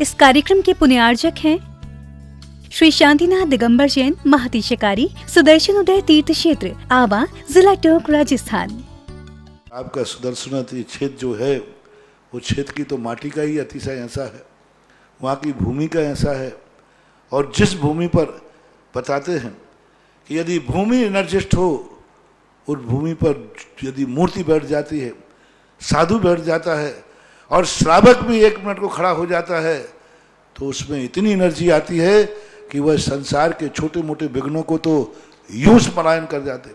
इस कार्यक्रम के पुण्यार्जक हैं श्री शांतिनाथ दिगंबर जैन महती शिकारी, सुदर्शन उदय तीर्थ क्षेत्र, आवा, जिला टोंक, राजस्थान। आपका सुदर्शन क्षेत्र जो है वो क्षेत्र की तो माटी का ही अतिशय ऐसा है, वहाँ की भूमि का ऐसा है। और जिस भूमि पर बताते हैं कि यदि भूमि एनर्जिस्ट हो, उस भूमि पर यदि मूर्ति बैठ जाती है, साधु बैठ जाता है और श्रावक भी 1 मिनट को खड़ा हो जाता है, तो उसमें इतनी एनर्जी आती है कि वह संसार के छोटे मोटे विघ्नों को तो यूं पलायन कर जाते।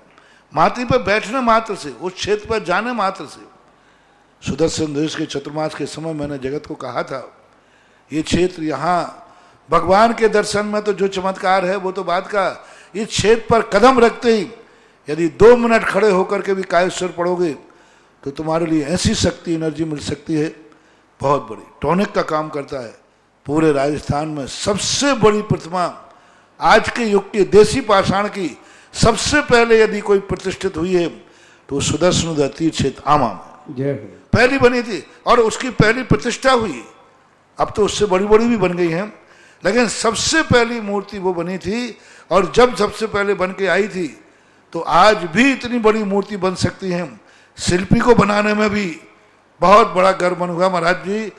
माटी पर बैठने मात्र से, उस क्षेत्र पर जाने मात्र से, सुदर्शन देश के चतुर्मास के समय मैंने जगत को कहा था, ये क्षेत्र यहाँ भगवान के दर्शन में तो जो चमत्कार है वो तो बात का, इस क्षेत्र पर कदम रखते ही यदि 2 मिनट खड़े होकर के भी कायेश्वर पढ़ोगे तो तुम्हारे लिए ऐसी शक्ति एनर्जी मिल सकती है बहुत बड़ी। टॉनिक का काम करता है। पूरे राजस्थान में सबसे बड़ी प्रतिमा आज के युग के देसी पाषाण की सबसे पहले यदि कोई प्रतिष्ठित हुई है तो सुदर्शन तीर्थ क्षेत्र आमा में पहली बनी थी और उसकी पहली प्रतिष्ठा हुई। अब तो उससे बड़ी बड़ी भी बन गई हैं, लेकिन सबसे पहली मूर्ति वो बनी थी। और जब सबसे पहले बन के आई थी तो आज भी इतनी बड़ी मूर्ति बन सकती है। शिल्पी को बनाने में भी बहुत बड़ा गर्व हुआ महाराज जी।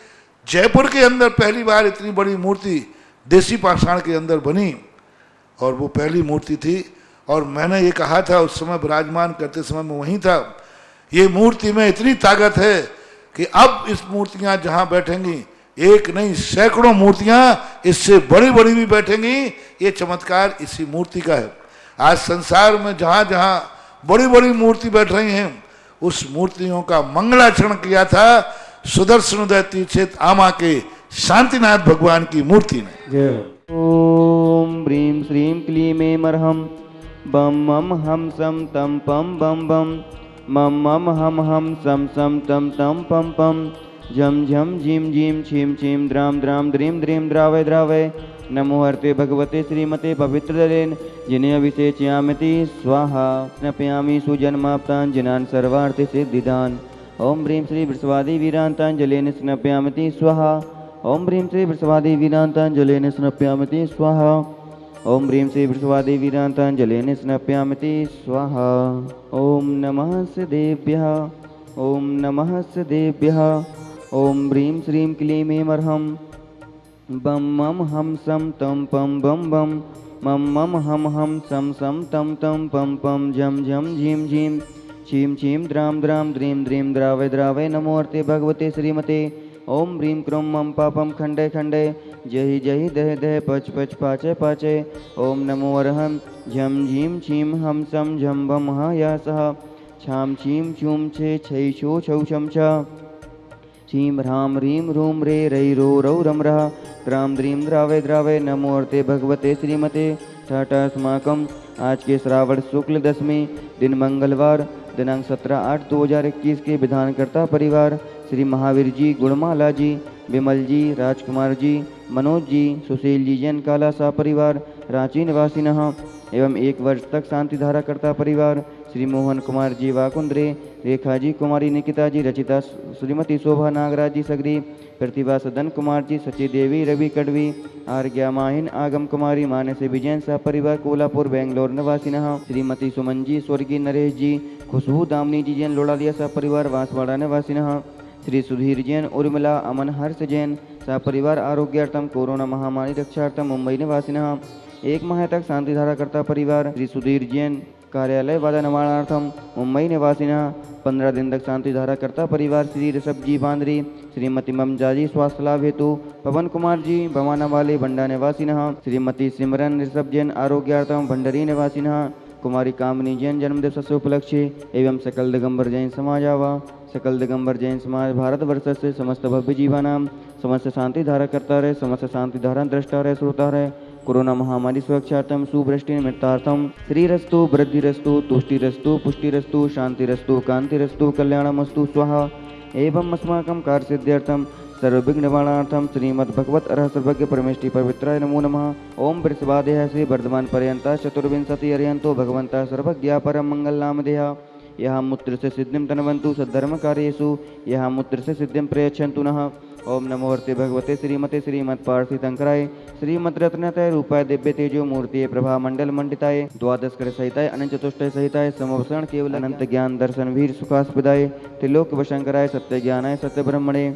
जयपुर के अंदर पहली बार इतनी बड़ी मूर्ति देसी पाषाण के अंदर बनी और वो पहली मूर्ति थी। और मैंने ये कहा था उस समय विराजमान करते समय मैं वहीं था, ये मूर्ति में इतनी ताकत है कि अब इस मूर्तियां जहां बैठेंगी, एक नहीं सैकड़ों मूर्तियां इससे बड़ी बड़ी भी बैठेंगी। ये चमत्कार इसी मूर्ति का है। आज संसार में जहां जहां बड़ी बड़ी मूर्ति बैठ रही हैं, उस मूर्तियों का मंगलाचरण किया था सुदर्शन तीर्थ क्षेत्र आमा के शांतिनाथ भगवान की मूर्ति ने। ओम ब्रीम श्रीम क्लीम ऐमर्हं बम मम हम सम तम पम बम बम मम मम हम सम सम तम तम पम पम झम झम झीम झीम छीम छीम द्राम द्राम द्रीम द्रीम द्रावय द्रावय। नमो हर्ते भगवते श्रीमते पवित्रलेन जिन्हें अभिषेचयामिति स्वाहा। स्नपयामि सुजन्माप्तान् जनान् सर्वार्थ सिद्धिदान्। ओम ह्रीं श्री वृषवादी वीरांतांजलेन स्नपयामिति स्वाहा। ओम ह्रीं श्री वृषवादी वीरांतांजलेन स्नपयामिति स्वाहा। ओम ह्रीं श्री वृषवादी वीरांतांजलेन स्नपयामिति स्वाहा। ओम नमः सदेभ्यः, ओम नमः सदेभ्यः। ओम ह्रीं श्रीं क्लीं ऐमर्हं बम मम हम सम तम पम बम बम मम मम हम सम सम तम तम पम पम झम झम झीम झीम छीम छीम द्राम द्राम द्रीम द्रीम द्रावय द्रावय। नमो अर्ते भगवते श्रीमते। ओम ह्रीं क्रों मम पापम खंडे खंडे जहि जहि दह दह पच पच पाचे पाचे। ओम नमो अर्हं झम झीम छीम हम सम झम बम ह या सह छाम छीम छूम छे छै छो छौ छम छ छीम ह्राम ह्रीं रूम रे रई रो रौ रम रहा द्राम द्रीम द्रावय द्रावय। नमो अर्ते भगवते श्रीमते। ठाठा अस्माकम आज के श्रावण शुक्ल दशमी दिन मंगलवार दिनांक 17/8/2021 के विधानकर्ता परिवार श्री महावीर जी, गुणमाला जी, विमल जी, राजकुमार जी, मनोज जी, सुशील जी जैन काला सा परिवार रांची निवासिनः एवं 1 वर्ष तक शांति धारा करता परिवार श्री मोहन कुमार जी वाकुंद्रे, रेखा जी, कुमारी निकिता जी, रचिता श्रीमती शोभा नागराज जी सगरी, प्रतिभा सदन कुमार जी, सची देवी रवि कड़वी, आर्ज्ञा माहिन आगम कुमारी, मानस विजयन सा परिवार कोल्हापुर बेंगलोर निवासिनः श्रीमती सुमन जी, स्वर्गीय नरेश जी, खुशबू दामनी जी जैन लोड़ालिया सा परिवार बांसवाड़ा निवासिनः श्री सुधीर जैन, उर्मिला अमन हर्ष जैन सा परिवार आरोग्यार्थम कोरोना महामारी रक्षार्थम मुंबई निवासिनः 1 माह तक शांति धारा करता परिवार श्री सुधीर जैन कार्यालय वादा निर्माणार्थम मुंबई निवासिनः 15 दिन तक शांति धारा करता परिवार श्री ऋषभ जी बांद्री, श्रीमती ममता जी स्वास्थ्य लाभ हेतु, पवन कुमार जी बमाना वाले बंडा निवासिनः, श्रीमती सिमरन ऋषभ जैन आरोग्यार्थम भंडरी निवासिनः, कुमारी कामनी जैन जन्मदिवस से उपलक्ष्य एवं सकल दिगंबर जैन समाज आवा। सकल दिगंबर जैन समाज भारत वर्ष से समस्त भव्य जीवानाम समस्त शांति धारा करता रहे, समस्त शांति धारा दृष्टा रहे, श्रोता रहे। कोरोना महामारी सुरक्षार्थम शुभृष्टि निमित्तार्थम श्रीरस्तु वृद्धिरस्तु तुष्टिरस्तु पुष्टिरस्तु शांतिरस्तु कांतिरस्तु कल्याणमस्तु स्वाहा। एवं अस्माकं कार्य सिद्ध्यर्थम सर्वविघ्न निवारणार्थम श्रीमद् भगवत अरह सर्वज्ञ परमेष्टि पवित्राय नमो नमः। ओम वृषभादेह से वर्धमान पर्यंता चतुर्विंशति अर्यंतो भगवंता सर्वज्ञा परम मंगल नामधेय। यह मूत्र से सिद्धिं तनवन्तु सद्धर्म कार्येषु, यह मूत्र से सिद्धिं प्रयच्छन्तु नः। ओम नमो वर्ते भगवते श्रीमते श्रीमत्पार्थितंकराय श्रीमद् रत्नतय रूपाय दिव्य तेजो मूर्तिये प्रभा मंडल मंडिताय द्वादश कर सहिताय अनंत चतुष्टय सहिताय समवसरण केवल अनंत ज्ञान दर्शन वीर सुखास्पदाय त्रिलोक वशंकराय सत्य ज्ञानाय सत्य ब्रह्मणे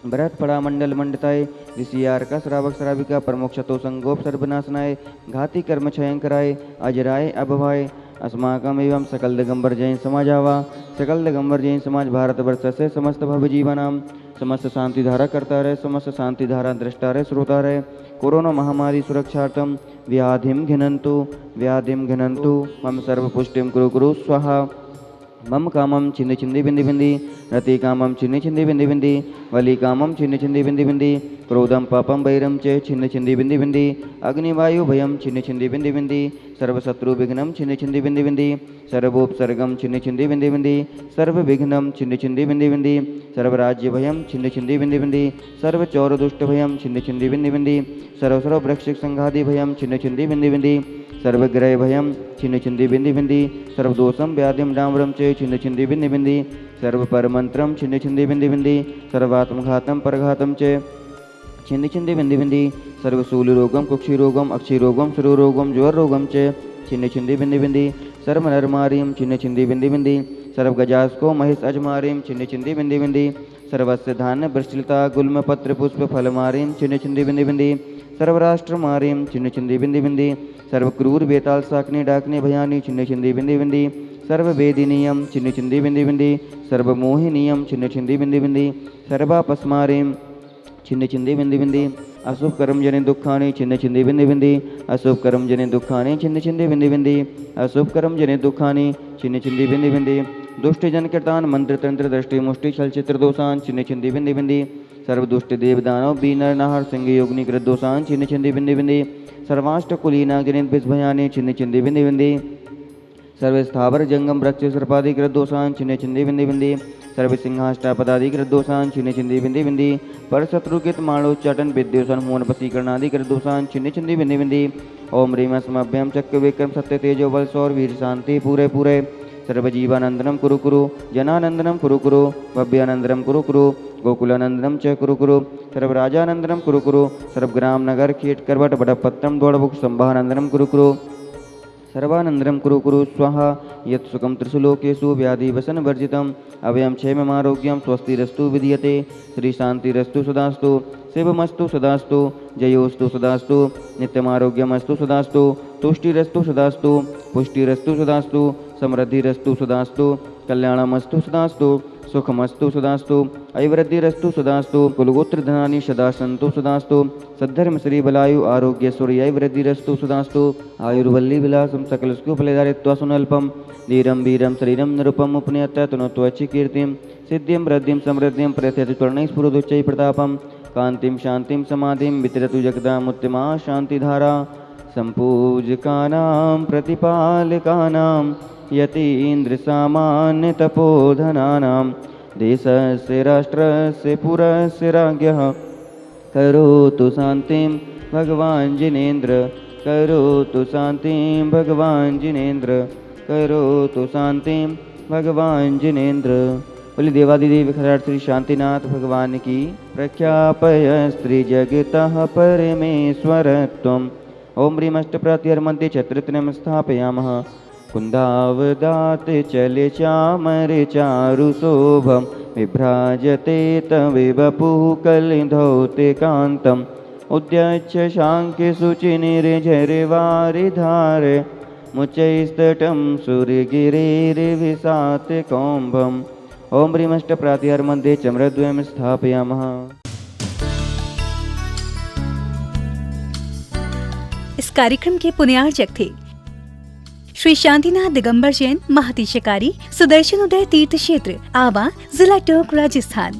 भरत पड़ा मंडल मंडिताय ऋषियार का श्रावक श्राविका प्रमुख शतो संगोप सर्वनाशनाय घाती कर्म क्षयंकराय अजराय अभवाय अस्माकम एवं सकल दिगंबर जैन समाजावा सकल दिगंबर जैन समाज भारत वर्ष से समस्त भव जीवनाम समस्त शांति धारा करता रहे समस्त शांति धारा दृष्टा रहे श्रोता रहे कोरोना महामारी सुरक्षार्थम व्याधिम घिनंतु मम सर्वपुष्टिम कुरु कुरु स्वाहा मम कामम छिन्नि छिन्दी बिंदी बिंदी रति कामम छिन्नि छिन्दी बिंदी बिंदी वली कामम छिन्नि छिन्दी बिंदी बिंदी क्रोधम पापम वैरम चे छिन्नि छिन्दी बिंदी बिंदी अग्निवायु भयम छिन्नि छिन्दी बिंदी बिंदी सर्वशत्रु विघ्नम छिन्नि छिन्दी बिंदी बिंदी सर्वोपसर्गम छिन्नि छिन्दी बिंदी बिंदी सर्व विघ्नम छिन्नि छिन्दी बिंदी बिंदी सर्वराज्य भयम छिन्नि छिन्दी बिंदी बिंदी सर्व चौर दुष्ट भयम छिन्नि छिन्दी बिंदी बिंदी सर्व वृक्षिक संघादि भयम छिन्नि छिन्दी बिंदी बिंदी सर्वग्रह भयम छिन्न छिन्दी बिंदी बिंदी सर्वदोषम व्याधिम डाम्रम चे छिन्न छिन्दी बिंदी बिंदी सर्व परमंत्रम छिन्न छिन्दी बिंदी बिंदी सर्वात्मघातम परघातम चे छिन्नी छिन्दी बिंदी बिंदी सर्वशूल रोगम कुक्षी रोगम अक्षी रोगम सुरो रोगम ज्वर रोगम चे छिन्न छिन्दी बिंदी बिंदी सर्व नरमारीम छिन्न छिन्दी बिंदी बिंदी सर्व गजास्को महिष अजमारीम छिन्न छिन्दी बिंदी बिंदी सर्वस्य धान्य वृष्टिलता गुल्म पत्र पुष्प फलमारीम छिन्न छिन्दी बिंदी बिंदी सर्वराष्ट्र मारीम छिन्न छिन्दी बिंदी बिंदी सर्व क्रूर बेताल साकनी डाकनी भयानी छिन्न छिन्दी बिंदी बिंदी सर्व वेदिनीयम छिन्न छिन्दी बिंदी बिंदी सर्व मोहिनीयम छिन्न छिन्दी बिंदी बिंदी सर्वापस्मारीम छिन्न छिन्दी बिंदी बिंदी अशुभ कर्म जने दुखानि छिन्न छिन्दी बिंदी बिंदी अशुभ कर्म जने दुखानि छिन्न छिन्दी बिंदी बिंदी अशुभ कर्म जने दुखानि छिन्न छिन्दी बिंदी बिंदी दुष्ट जन कीर्तान मंत्र तंत्र दृष्टि मुष्टि छल चित्र दोषान छिन्न छिन्दी बिंदी बिंदी सर्व दुष्ट देव दानव बीनर नाहर सिंह योगिनी कृत दोषान छिन्न छिन्दी बिंदी बिंदी सर्वाष्ट कुलीना जनित बिस भयानी छिन्न छिन्दी बिंदी बिंदी सर्व स्थावर जंगम वृक्ष सर्पादि कृत दोषान छिन्न छिन्दी बिंदी बिंदी सर्व सिंहाष्टापदादि कृत दोषान छिन्न छिन्दी बिंदी बिंदी पर शत्रुकृत माणोच्चाटन विद्योषण मोहन वशीकरणादि कृत दोषान छिन्न छिन्दी बिंदी बिंदी ओम ह्रीम अस्मभ्यम चक्र विक्रम सत्य तेजो बल सौर वीर शांति पूरे पूरे सर्वजीवानंदनम कुरु कुरु जनानंदनम कुरु कुरु भव्यानंदनम कुरु कुरु गोकुलानंदनम च कुरु कुरु सर्वराजानंदनम कुरु कुरु सर्वग्राम नगर खेट करवट बड़पत्रम दौड़बुक संभानंदनम कुरु कुरु सर्वानंदनम कुरु कुरु स्वाहा यत् सुखम त्रिशुलोकेषु व्याधि वसन वर्जितम अभयम क्षेममारोग्यम स्वस्तिरस्तु विधीयते श्री शांतिरस्तु सदास्तु शिवमस्तु सदास्तु जयोस्तु सदास्तु नित्यमारोग्यमस्तु सदास्तु तुष्टिरस्तु सदास्तु पुष्टिरस्तु सदास्तु समृद्धिरस्तु सदास्तु कल्याणमस्तु सदास्तु सुखमस्तु सदास्तु ऐवृद्धिरस्तु सदास्तु कुलगोत्र धनानि सदा सन्तु सदास्तु सद्धर्म श्री बलायु आरोग्य सूर्य वृद्धिरस्तु सदास्तु आयुर्वल्ली विलासम सकलस्कु फलधारित्वा सुनल्पम धीरम वीरम शरीरम निरुपम उपनियत तनुत्वचि कीर्तिम सिद्धिम वृद्धिम समृद्धिम प्रत्यति त्वर्णैः स्फुरदुच्चै प्रतापम कांतिम शांतिम समाधिम वितरतु जगदामुत्तमा शांतिधारा संपूजकानां प्रतिपालकानां यतीन्द्र सामान्य तपोधनानां देशस्य राष्ट्रस्य पुरस्य राज्ञः करोतु शान्तिं भगवान् जिनेन्द्र करोतु शान्तिं भगवान् जिनेन्द्र करोतु शान्तिं भगवान् जिनेन्द्र। बोले देवादिदेव खराट श्री शांतिनाथ भगवान की प्रख्यापय स्त्री जगतः परमेश्वरत्वम्। ओम ह्रीमष्टप्रत्यर्मध्ये छत्रत्रयं स्थापयामः कुन्दावदात् चले चामर चारु शोभं विभ्राजते तविव वपुः कलिधौते कान्तम् उद्यच्छ शाङ्ख्य शुचिनिर्झरवारिधार मुच्चैस्तटं सूर्यगिरेर्विशात कौम्भम्। ओम ह्रीमष्टप्रत्यर्मध्ये चम्रद्वयं स्थापयामः। इस कार्यक्रम के पुण्यार्चक थे श्री शांतिनाथ दिगंबर जैन महती शिकारी, सुदर्शन उदय तीर्थ क्षेत्र, आवा, जिला टोंक, राजस्थान।